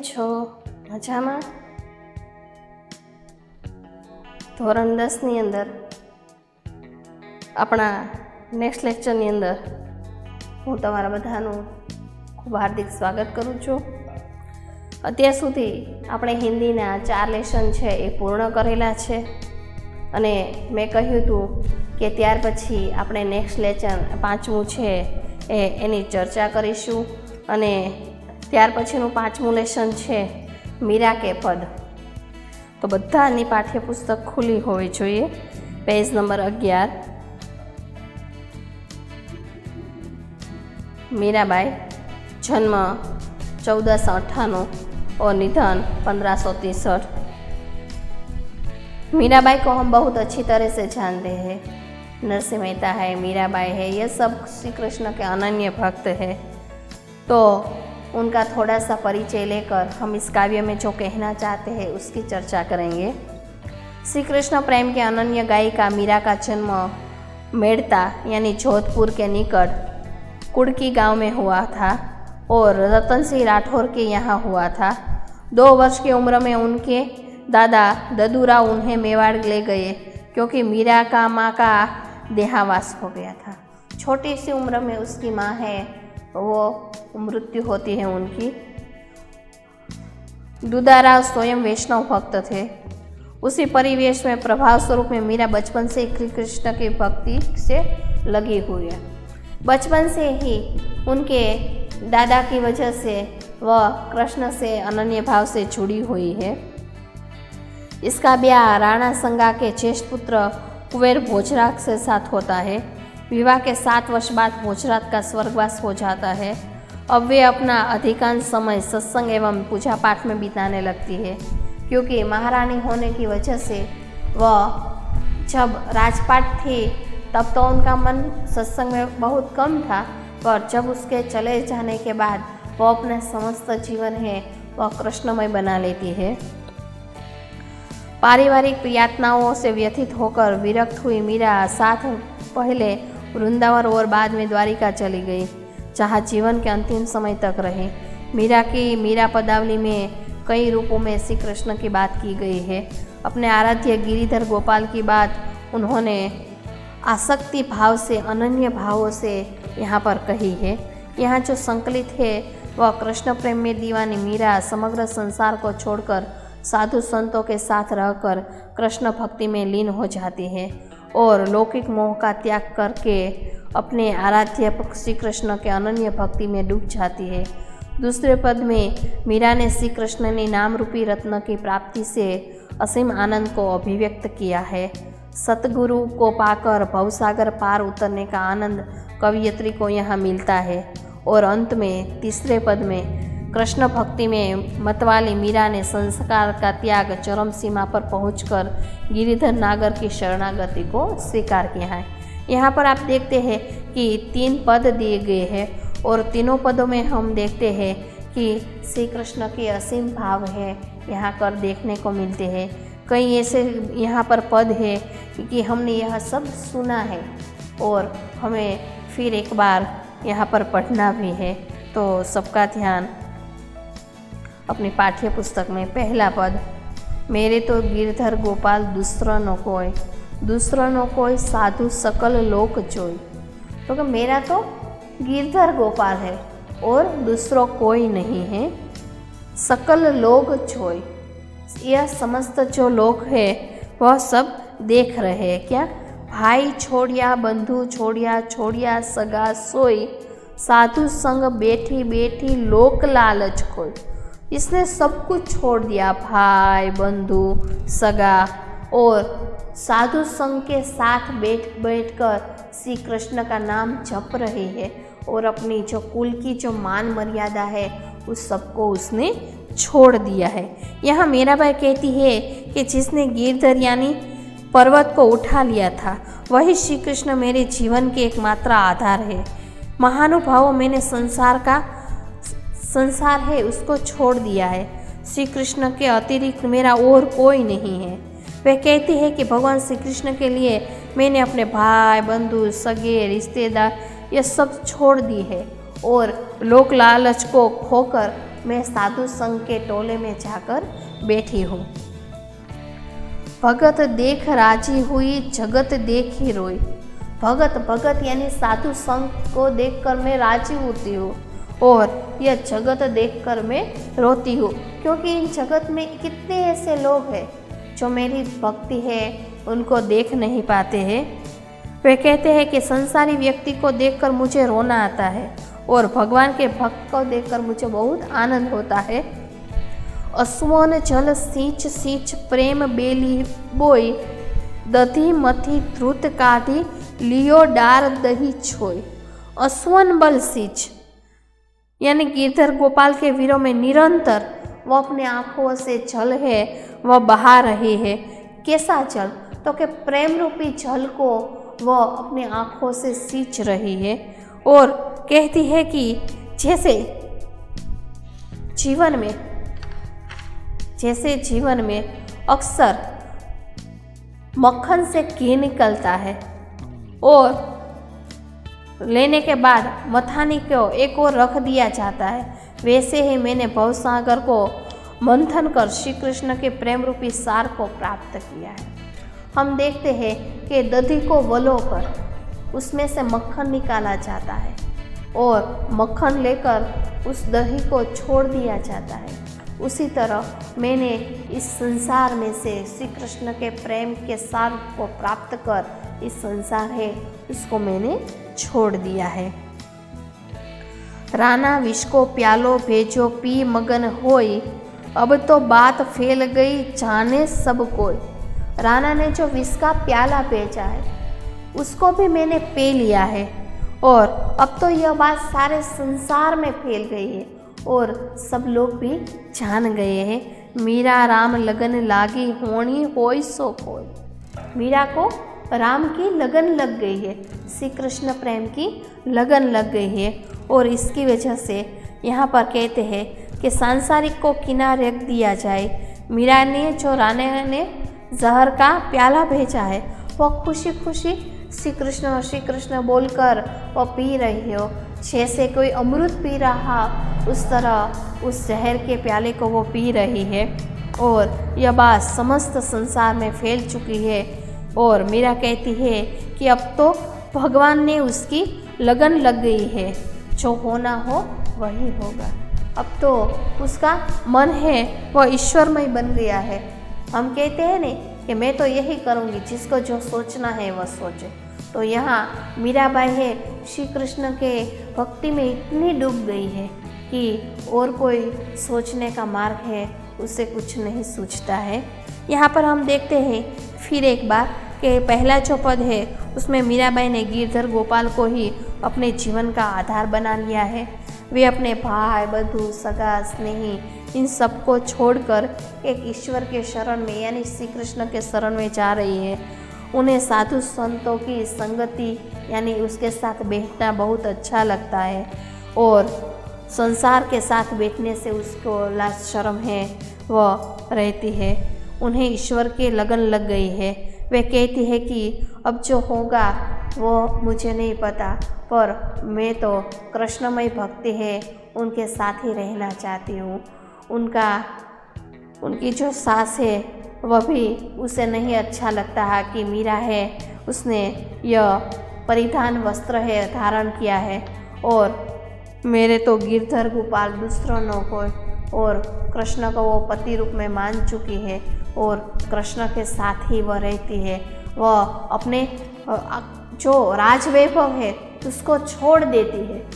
છો? મજામાં? ધોરણ 10ની અંદર આપણા નેક્સ્ટ લેક્ચરની અંદર હું તમારા બધાનું ખૂબ હાર્દિક સ્વાગત કરું છું. અત્યાર સુધી આપણે હિન્દીના 4 લેસન છે એ પૂર્ણ કરેલા છે અને મેં કહ્યું હતું કે ત્યાર પછી આપણે નેક્સ્ટ લેસન 5મું છે એની ચર્ચા કરીશું અને ત્યાર પછીનું 5મું લેસન છે મીરા કે પદ. તો બધાની પાઠ્યપુસ્તક ખુલ્લી હોવી જોઈએ. Page number 11. मीराबाई जन्म 1498 और निधन 1563. मीराबाई को हम बहुत अच्छी तरह से जानते हैं. नरसिंह मेहता है, मीराबाई है, ये सब श्री कृष्ण के अनन्य भक्त है. तो उनका थोड़ा सा परिचय लेकर हम इस काव्य में जो कहना चाहते हैं उसकी चर्चा करेंगे. श्री कृष्ण प्रेम के अनन्य गायिका मीरा का जन्म मेड़ता यानी जोधपुर के निकट कुड़की गांव में हुआ था और रतन सिंह राठौर के यहाँ हुआ था. 2 वर्ष की उम्र में उनके दादा ददूराव उन्हें मेवाड़ ले गए क्योंकि मीरा का माँ का देहावास हो गया था. छोटी सी उम्र में उसकी माँ है वो मृत्यु होती है उनकी. दूधाराव स्वयं वैष्णव भक्त थे. उसी परिवेश में प्रभाव स्वरूप में मीरा बचपन से श्री कृष्ण की भक्ति से लगी हुई है. बचपन से ही उनके दादा की वजह से वह कृष्ण से अनन्य भाव से जुड़ी हुई है. इसका ब्याह राणा संगा के ज्येष्ठ पुत्र कुंवर भोजराज के साथ होता है. विवाह के 7 वर्ष बाद भोजराज का स्वर्गवास हो जाता है. अब वे अपना अधिकांश समय सत्संग एवं पूजा पाठ में बिताने लगती है क्योंकि महारानी होने की वजह से वह जब राजपाट थी तब तो उनका मन सत्संग में बहुत कम था, पर जब उसके चले जाने के बाद वह अपना समस्त जीवन है वह कृष्णमय बना लेती है. पारिवारिक यातनाओं से व्यथित होकर विरक्त हुई मीरा साथ पहले वृंदावन और बाद में द्वारिका चली गई जहाँ जीवन के अंतिम समय तक रही. मीरा की मीरा पदावली में कई रूपों में श्री कृष्ण की बात की गई है. अपने आराध्य गिरिधर गोपाल की बात उन्होंने आसक्ति भाव से अनन्य भावों से यहाँ पर कही है. यहाँ जो संकलित है वह कृष्ण प्रेम में दीवानी मीरा समग्र संसार को छोड़कर साधु संतों के साथ रहकर कृष्ण भक्ति में लीन हो जाती है और लौकिक मोह का त्याग करके अपने आराध्य श्री कृष्ण के अनन्य भक्ति में डूब जाती है. दूसरे पद में मीरा ने श्री कृष्ण ने नाम रूपी रत्न की प्राप्ति से असीम आनंद को अभिव्यक्त किया है. सतगुरु को पाकर भवसागर पार उतरने का आनंद कवयित्री को यहाँ मिलता है. और अंत में तीसरे पद में कृष्ण भक्ति में मतवाली मीरा ने संस्कार का त्याग चरम सीमा पर पहुंचकर गिरिधर नागर की शरणागति को स्वीकार किया है. यहाँ पर आप देखते हैं कि 3 पद दिए गए हैं और तीनों पदों में हम देखते हैं कि श्री कृष्ण के असीम भाव है यहाँ पर देखने को मिलते हैं. कई ऐसे यहाँ पर पद है कि हमने यह सब सुना है और हमें फिर एक बार यहाँ पर पढ़ना भी है. तो सबका ध्यान अपनी पाठ्य पुस्तक में. पहला पद, मेरे तो गिरधर गोपाल दूसरा न कोई साधु सकल लोक जोई. तो मेरा तो गिरधर गोपाल है और दूसरा कोई नहीं है. सकल लोग जोई, यह समस्त जो लोग है वह सब देख रहे हैं. क्या? भाई छोड़िया, बंधु छोड़िया सगा सोई, साधु संग बैठी बैठी लोक लालच खोई. इसने सब कुछ छोड़ दिया, भाई बंधु सगा और साधु संग के साथ बैठ कर श्री कृष्ण का नाम जप रही है और अपनी जो कुल की जो मान मर्यादा है उस सबको उसने छोड़ दिया है. यहाँ मीराबाई कहती है कि जिसने गिरधर यानी पर्वत को उठा लिया था वही श्री कृष्ण मेरे जीवन के एकमात्र आधार है. महानुभावों, मैंने संसार है उसको छोड़ दिया है. श्री कृष्ण के अतिरिक्त मेरा और कोई नहीं है. वह कहती है कि भगवान श्री कृष्ण के लिए मैंने अपने भाई बंधु सगे रिश्तेदार ये सब छोड़ दी है और लोक लालच को खोकर मैं साधु संघ के टोले में जाकर बैठी हूँ। भगत देख राजी हुई, जगत देख ही रोई। भगत भगत यानी साधु संघ को देखकर मैं राजी होती हूँ और यह जगत देखकर मैं रोती हूँ, क्योंकि इन जगत में कितने ऐसे लोग हैं जो मेरी भक्ति है उनको देख नहीं पाते हैं। वे कहते हैं कि संसारी व्यक्ति को देखकर मुझे रोना आता है और भगवान के भक्त को देखकर मुझे बहुत आनंद होता है। अश्वोन जल सींच सींच प्रेम बेली बोई, दधी मथी ध्रुत काढ़ी लियो डार दही छोई। अश्वन बल सींच यानी गिरधर गोपाल के वीरों में निरंतर वो अपनी आंखों से जल है वह बहा रही है। कैसा जल? तो कि प्रेम रूपी जल को वह अपनी आंखों से सींच रही है और कहती है कि जैसे जीवन में अक्सर मक्खन से घी निकलता है और लेने के बाद मथानी को एक और रख दिया जाता है, वैसे ही मैंने भवसागर को मंथन कर श्री कृष्ण के प्रेम रूपी सार को प्राप्त किया है। हम देखते हैं कि दधी को वलोकर उसमें से मक्खन निकाला जाता है और मक्खन लेकर उस दही को छोड़ दिया जाता है। उसी तरह मैंने इस संसार में से श्री कृष्ण के प्रेम के सार को प्राप्त कर इस संसार है इसको मैंने छोड़ दिया है। राना विष को प्यालो भेजो पी मगन होई, अब तो बात फैल गई जाने सब कोई। राना ने जो विष का प्याला भेजा है उसको भी मैंने पी लिया है और अब तो यह बात सारे संसार में फैल गई है और सब लोग भी जान गए हैं। मीरा राम लगन लागी होनी होई सो कोई। मीरा को राम की लगन लग गई है, श्री कृष्ण प्रेम की लगन लग गई है और इसकी वजह से यहाँ पर कहते हैं कि सांसारिक को किनारे रख दिया जाए। मीरा ने जो राणे ने जहर का प्याला भेजा है वह खुशी खुशी श्री कृष्ण बोलकर वह पी रही हो, जैसे कोई अमृत पी रहा उस तरह उस जहर के प्याले को वो पी रही है और यह बात समस्त संसार में फैल चुकी है। और मीरा कहती है कि अब तो भगवान ने उसकी लगन लग गई है, जो होना हो वही होगा। अब तो उसका मन है वह ईश्वरमय बन गया है। हम कहते हैं नहीं कि मैं तो यही करूँगी, जिसको जो सोचना है वह सोचे। तो यहाँ मीराबाई है श्री कृष्ण के भक्ति में इतनी डूब गई है कि और कोई सोचने का मार्ग है उसे कुछ नहीं सूझता है। यहाँ पर हम देखते हैं फिर एक बार कि पहला जो पद है उसमें मीराबाई ने गिरधर गोपाल को ही अपने जीवन का आधार बना लिया है। वे अपने भाई बंधु सगा स्नेही इन सबको छोड़कर एक ईश्वर के शरण में यानी श्री कृष्ण के शरण में जा रही है। उन्हें साधु संतों की संगति यानी उसके साथ बैठना बहुत अच्छा लगता है और संसार के साथ बैठने से उसको लाज शर्म है वह रहती है। उन्हें ईश्वर की लगन लग गई है। वे कहती है कि अब जो होगा वो मुझे नहीं पता, पर मैं तो कृष्णमय भक्ति है उनके साथ ही रहना चाहती हूँ। उनकी जो सास है वह भी उसे नहीं अच्छा लगता है कि मीरा है उसने यह परिधान वस्त्र है धारण किया है और मेरे तो गिरधर गोपाल दूसरों को और कृष्ण को वो पति रूप में मान चुकी है और कृष्ण के साथ ही वह रहती है। वह अपने जो राजवैभव है उसको छोड़ देती है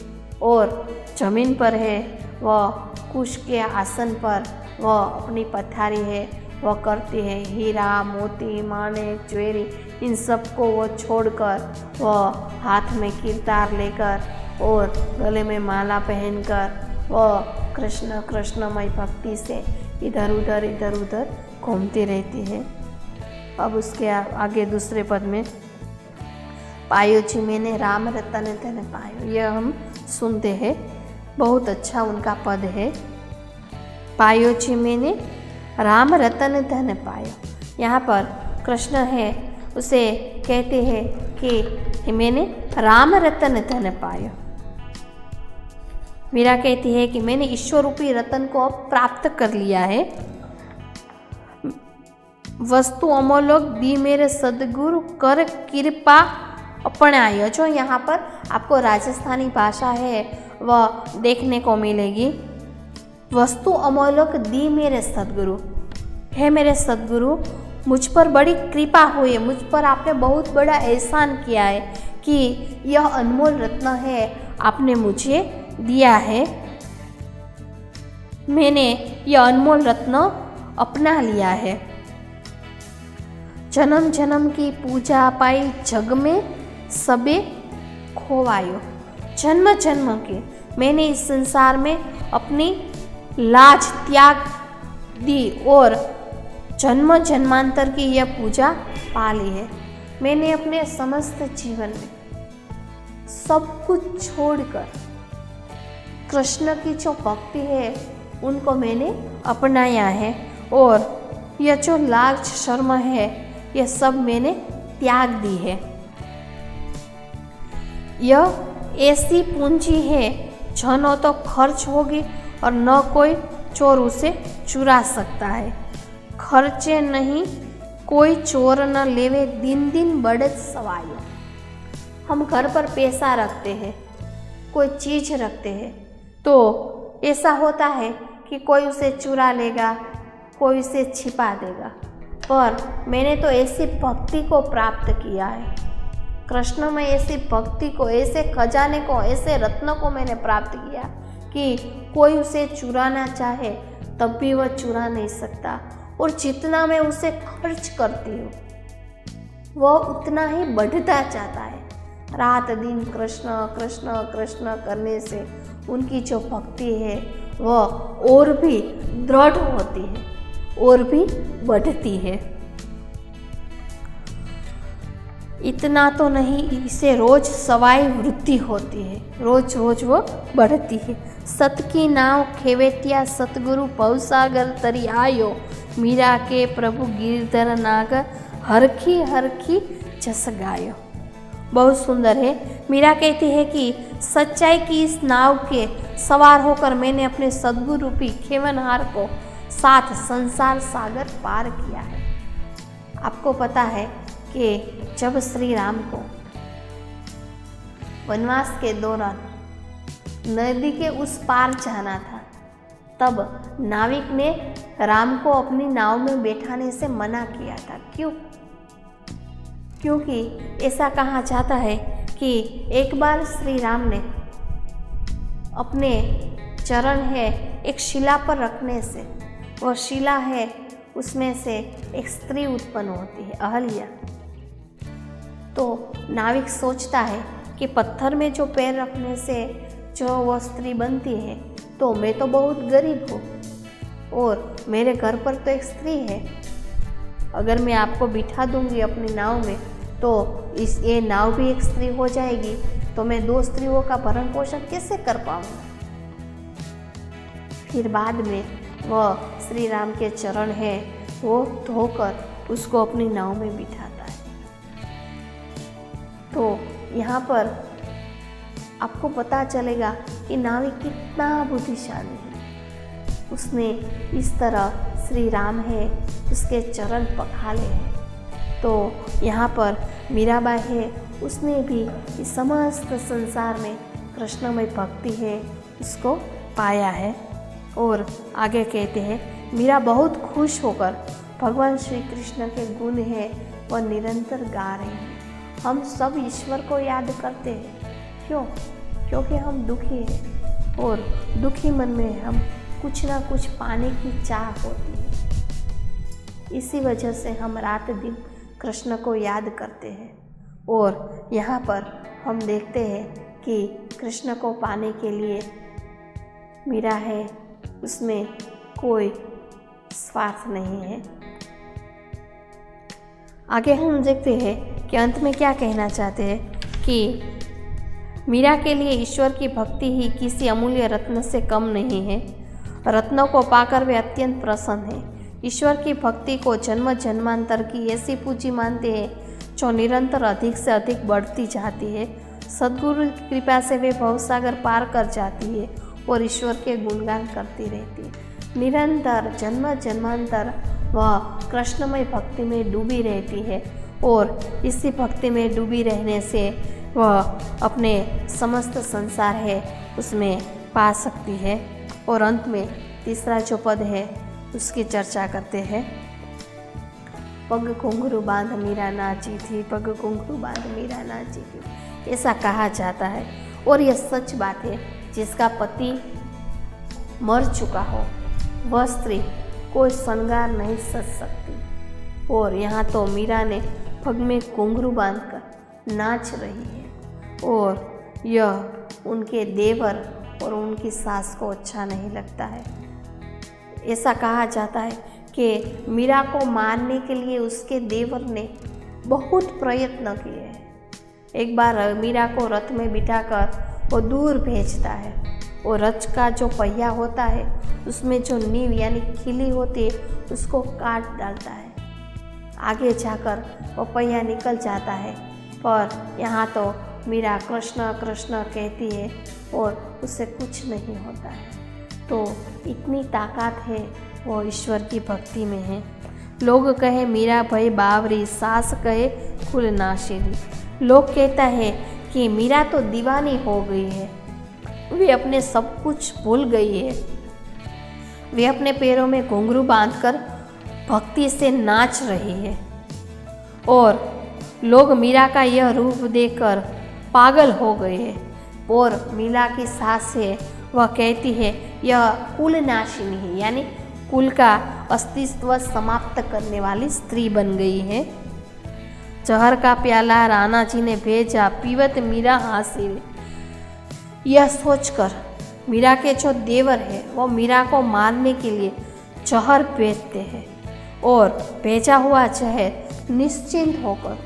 और जमीन पर है वह कुश के आसन पर वह अपनी पथारी है वह करती है। हीरा मोती माणिक ज्वेलरी इन सब को वो छोड़कर वह हाथ में किरतार लेकर और गले में माला पहनकर वह कृष्णमय भक्ति से इधर उधर घूमती रहती है। अब उसके आगे दूसरे पद में पायो जी मैंने राम रतन धन पायो, यह हम सुनते हैं। बहुत अच्छा उनका पद है। पायो जी मैंने राम रतन धन पायो। यहाँ पर कृष्ण है उसे कहते हैं कि मैंने राम रतन धन पायो। मीरा कहती है कि मैंने ईश्वर रूपी रतन को अब प्राप्त कर लिया है। वस्तु अमोलक दी मेरे सदगुरु कर कृपा अपनायो। जो यहाँ पर आपको राजस्थानी भाषा है वह देखने को मिलेगी। वस्तु अमोलक दी मेरे सदगुरु, है मेरे सदगुरु मुझ पर बड़ी कृपा हुई है, मुझ पर आपने बहुत बड़ा एहसान किया है कि यह अनमोल रत्न है आपने मुझे दिया है। मैंने यह अनमोल रत्न अपना लिया है। जन्म जन्म की पूजा पाई जग में सबे खोवायो। जन्म जन्म के मैंने इस संसार में अपनी लाज त्याग दी और जन्म जन्मांतर की यह पूजा पा ली है। मैंने अपने समस्त जीवन में सब कुछ छोड़कर कृष्ण की जो भक्ति है उनको मैंने अपनाया है और यह जो लाज शर्म है यह सब मैंने त्याग दी है। यह ऐसी पूंजी है जो न तो खर्च होगी और न कोई चोर उसे चुरा सकता है। खर्चे नहीं कोई चोर न लेवे दिन दिन बढ़त सवायो। हम घर पर पैसा रखते हैं, कोई चीज़ रखते हैं तो ऐसा होता है कि कोई उसे चुरा लेगा, कोई उसे छिपा देगा, पर मैंने तो ऐसी भक्ति को प्राप्त किया है। कृष्ण में ऐसी भक्ति को, ऐसे खजाने को, ऐसे रत्न को मैंने प्राप्त किया कि कोई उसे चुराना चाहे तब भी वह चुरा नहीं सकता। और जितना मैं उसे खर्च करती हूँ वह उतना ही बढ़ता जाता है। रात दिन कृष्ण कृष्ण कृष्ण करने से उनकी जो भक्ति है वह और भी दृढ़ होती है और भी बढ़ती है। इतना तो नहीं, इसे रोज सवाई वृद्धि होती है, रोज रोज वो बढ़ती है। सत की नाव खेवेतिया सतगुरु भवसागर तरी आयो। मीरा के प्रभु गिरधर नागर हरखी हरखी जस गायो। बहुत सुंदर है। मीरा कहती है कि सच्चाई की इस नाव के सवार होकर मैंने अपने सद्गुरु रूपी खेवनहार को साथ संसार सागर पार किया है। आपको पता है कि जब श्री राम को वनवास के दौरान नदी के उस पार जाना था तब नाविक ने राम को अपनी नाव में बैठाने से मना किया था। क्यों? क्योंकि ऐसा कहा जाता है कि एक बार श्री राम ने अपने चरण है एक शिला पर रखने से, वह शिला है उसमें से एक स्त्री उत्पन्न होती है, अहल्या। तो नाविक सोचता है कि पत्थर में जो पैर रखने से जो वह स्त्री बनती है, तो मैं तो बहुत गरीब हूँ और मेरे घर पर तो एक स्त्री है, अगर मैं आपको बिठा दूंगी अपनी नाव में तो ये नाव भी एक स्त्री हो जाएगी, तो मैं दो स्त्रियों का भरण पोषण कैसे कर पाऊंगा। फिर बाद में वह श्री राम के चरण है वो धोकर उसको अपनी नाव में बिठाता है। तो यहाँ पर आपको पता चलेगा कि नाविक कितना बुद्धिशाली है। उसने इस तरह श्री राम है उसके चरण पखाले हैं। तो यहाँ पर मीराबाई है, उसने भी इस समस्त संसार में कृष्णमय भक्ति है उसको पाया है। और आगे कहते हैं, मीरा बहुत खुश होकर भगवान श्री कृष्ण के गुण है वह निरंतर गा रहे हैं। हम सब ईश्वर को याद करते हैं। क्यों? क्योंकि हम दुखी हैं और दुखी मन में हम कुछ ना कुछ पाने की चाह होती है। इसी वजह से हम रात दिन कृष्ण को याद करते हैं। और यहाँ पर हम देखते हैं कि कृष्ण को पाने के लिए मीरा है उसमें कोई स्वार्थ नहीं है। आगे हम देखते हैं कि अंत में क्या कहना चाहते हैं कि मीरा के लिए ईश्वर की भक्ति ही किसी अमूल्य रत्न से कम नहीं है। रत्नों को पाकर वे अत्यंत प्रसन्न हैं। ईश्वर की भक्ति को जन्म जन्मांतर की ऐसी पूंजी मानते हैं जो निरंतर अधिक से अधिक बढ़ती जाती है। सद्गुरु की कृपा से वे भवसागर पार कर जाती है और ईश्वर के गुणगान करती रहती है। निरंतर जन्म जन्मांतर वह कृष्णमय भक्ति में डूबी रहती है और इसी भक्ति में डूबी रहने से वह अपने समस्त संसार है उसमें पा सकती है। और अंत में तीसरा जो पद है उसकी चर्चा करते हैं। पग घुंघरू बांध मीरा नाची थी, पग घुंघरू बांध मीरा नाची थी, ऐसा कहा जाता है। और यह सच बात है, जिसका पति मर चुका हो वह स्त्री कोई श्रृंगार नहीं सज सकती। और यहाँ तो मीरा ने पग में घुंघरू बांधकर नाच रही है और यह उनके देवर और उनकी सास को अच्छा नहीं लगता है। ऐसा कहा जाता है कि मीरा को मारने के लिए उसके देवर ने बहुत प्रयत्न किए हैं। एक बार मीरा को रथ में बिठाकर वो दूर भेजता है और रथ का जो पहिया होता है उसमें जो नींव यानी खिली होती है उसको काट डालता है। आगे जाकर वो पहिया निकल जाता है, पर यहाँ तो मीरा कृष्ण कृष्ण कहती है और उससे कुछ नहीं होता है। तो इतनी ताकत है वो ईश्वर की भक्ति में है। लोग कहे मीरा भई बावरी, सास कहे कुल नाशीली। लोग कहता है कि मीरा तो दीवानी हो गई है, वे अपने सब कुछ भूल गई है। वे अपने पैरों में घुंघरू बांधकर भक्ति से नाच रही है और लोग मीरा का यह रूप देखकर पागल हो गए हैं। और मीरा की सास है वह कहती है यह कुल नाशिनी है, यानी कुल का अस्तित्व समाप्त करने वाली स्त्री बन गई है। जहर का प्याला राणा जी ने भेजा, पीवत मीरा हासिल। यह सोचकर मीरा के जो देवर है वो मीरा को मारने के लिए जहर भेजते हैं और भेजा हुआ जहर निश्चिंत होकर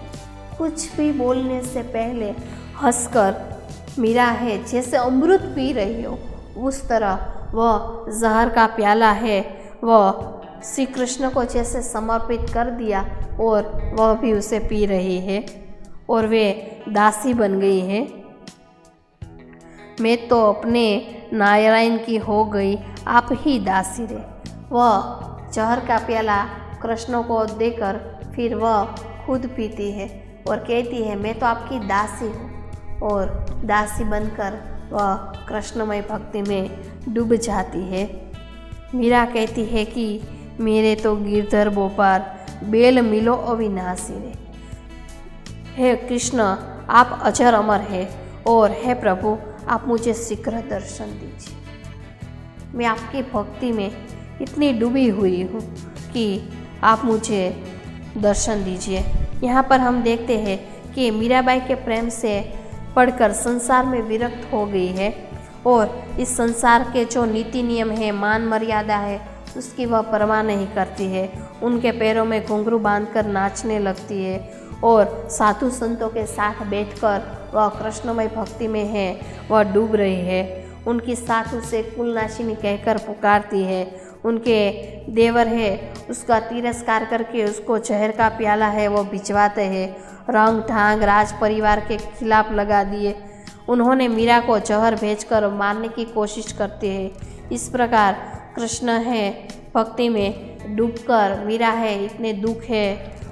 कुछ भी बोलने से पहले हंसकर मीरा है जैसे अमृत पी रही हो उस तरह वह जहर का प्याला है वह श्री कृष्ण को जैसे समर्पित कर दिया और वह भी उसे पी रही है और वे दासी बन गई है। मैं तो अपने नारायण की हो गई, आप ही दासी रे। वह जहर का प्याला कृष्ण को देकर फिर वह खुद पीती है और कहती है मैं तो आपकी दासी हूँ, और दासी बनकर वह कृष्णमय भक्ति में डूब जाती है। मीरा कहती है कि मेरे तो गिरधर बोपार बेल मिलो अविनाशी रे। हे कृष्ण आप अजर अमर है और हे प्रभु आप मुझे शीघ्र दर्शन दीजिए। मैं आपकी भक्ति में इतनी डूबी हुई हूँ कि आप मुझे दर्शन दीजिए। यहाँ पर हम देखते हैं कि मीराबाई के प्रेम से पढ़कर संसार में विरक्त हो गई है और इस संसार के जो नीति नियम है, मान मर्यादा है, उसकी वह परवाह नहीं करती है। उनके पैरों में घुंघरू बांधकर नाचने लगती है और साधु संतों के साथ बैठकर वह कृष्णमय भक्ति में है वह डूब रही है। उनकी साथ उसे कुलनाशिनी कहकर पुकारती है। उनके देवर है उसका तिरस्कार करके उसको जहर का प्याला है वो भिजवाते हैं। रंग ढांग राज परिवार के खिलाफ लगा दिए। उन्होंने मीरा को जहर भेजकर मारने की कोशिश करते हैं। इस प्रकार कृष्ण है भक्ति में डूबकर मीरा है इतने दुख है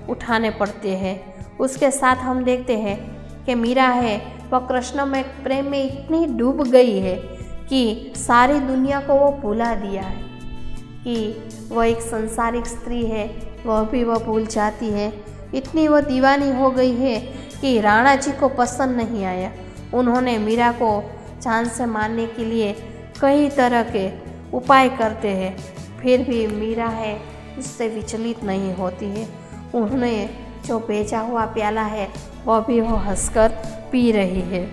उठाने पड़ते हैं। उसके साथ हम देखते हैं कि मीरा है वह कृष्ण में प्रेम में इतनी डूब गई है कि सारी दुनिया को वो भुला दिया है कि वह एक संसारिक स्त्री है, वह भी वह भूल जाती है। इतनी वह दीवानी हो गई है कि राणा जी को पसंद नहीं आया। उन्होंने मीरा को जान से मारने के लिए कई तरह के उपाय करते हैं, फिर भी मीरा है उससे विचलित नहीं होती है। उन्होंने जो भेजा हुआ प्याला है वह भी वो हंसकर पी रही है।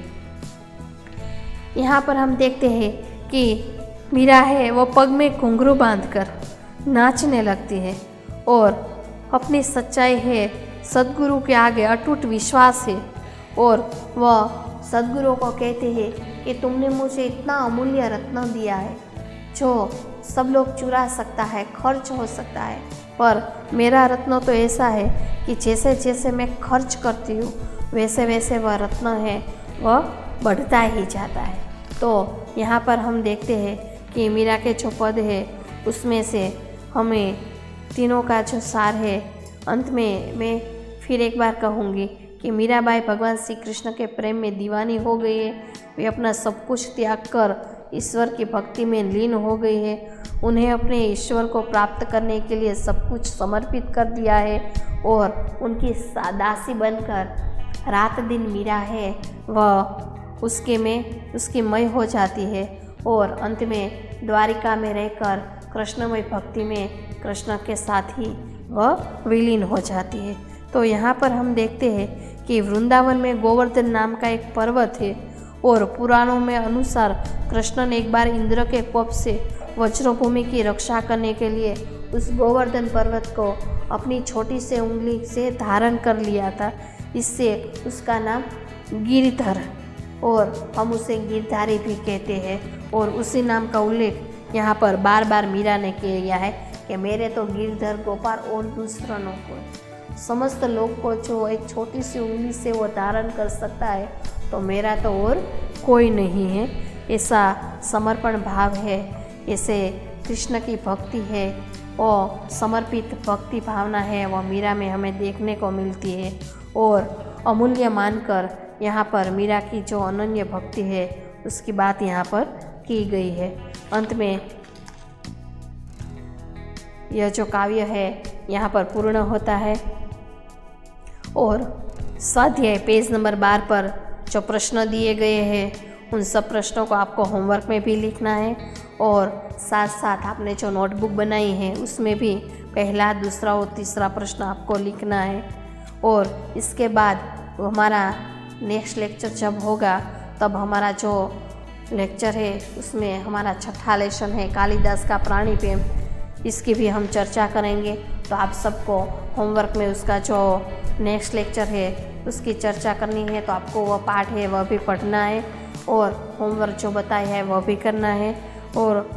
यहाँ पर हम देखते हैं कि मीरा है वो पग में घुंघरू बांधकर नाचने लगती है और अपनी सच्चाई है सद्गुरु के आगे अटूट विश्वास है और वह सद्गुरु को कहते हैं कि तुमने मुझे इतना अमूल्य रत्न दिया है जो सब लोग चुरा सकता है, खर्च हो सकता है, पर मेरा रत्न तो ऐसा है कि जैसे जैसे मैं खर्च करती हूँ वैसे वैसे वह रत्न है वह बढ़ता ही जाता है। तो यहाँ पर हम देखते हैं कि मीरा के जो पद है उसमें से हमें तीनों का जो सार है, अंत में मैं फिर एक बार कहूँगी कि मीराबाई भगवान श्री कृष्ण के प्रेम में दीवानी हो गई है। वे अपना सब कुछ त्याग कर ईश्वर की भक्ति में लीन हो गई है। उन्हें अपने ईश्वर को प्राप्त करने के लिए सब कुछ समर्पित कर दिया है और उनकी दासी बनकर रात दिन मीरा है वह उसकी मय हो जाती है और अंत में द्वारिका में रहकर कृष्णमय भक्ति में कृष्ण के साथ ही वह विलीन हो जाती है। तो यहाँ पर हम देखते हैं कि वृंदावन में गोवर्धन नाम का एक पर्वत है और पुराणों में अनुसार कृष्ण ने एक बार इंद्र के कोप से वज्रभूमि की रक्षा करने के लिए उस गोवर्धन पर्वत को अपनी छोटी से उंगली से धारण कर लिया था। इससे उसका नाम गिरधर और हम उसे गिरधारी भी कहते हैं। और उसी नाम का उल्लेख यहाँ पर बार बार मीरा ने किया गया है कि मेरे तो गिरधर गोपाल और दूसरों को, समस्त लोग को जो एक छोटी सी उंगली से वो धारण कर सकता है तो मेरा तो और कोई नहीं है। ऐसा समर्पण भाव है, ऐसे कृष्ण की भक्ति है और समर्पित भक्ति भावना है वह मीरा में हमें देखने को मिलती है। और अमूल्य मानकर यहाँ पर मीरा की जो अनन्य भक्ति है उसकी बात यहाँ पर की गई है। अंत में यह जो काव्य है यहाँ पर पूर्ण होता है और स्वाध्याय पेज नंबर 12 पर जो प्रश्न दिए गए हैं उन सब प्रश्नों को आपको होमवर्क में भी लिखना है और साथ साथ आपने जो नोटबुक बनाई है उसमें भी पहला, दूसरा और तीसरा प्रश्न आपको लिखना है। और इसके बाद हमारा नेक्स्ट लेक्चर जब होगा तब हमारा जो लेक्चर है उसमें हमारा छठा लेसन है कालिदास का प्राणी प्रेम, इसकी भी हम चर्चा करेंगे। तो आप सबको होमवर्क में उसका जो नेक्स्ट लेक्चर है उसकी चर्चा करनी है, तो आपको वह पाठ है वह भी पढ़ना है और होमवर्क जो बताया है वह भी करना है। और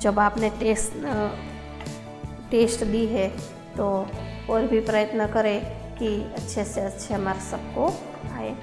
जब आपने टेस्ट दी है तो और भी प्रयत्न करें कि अच्छे से अच्छे मार्क्स सबको आए।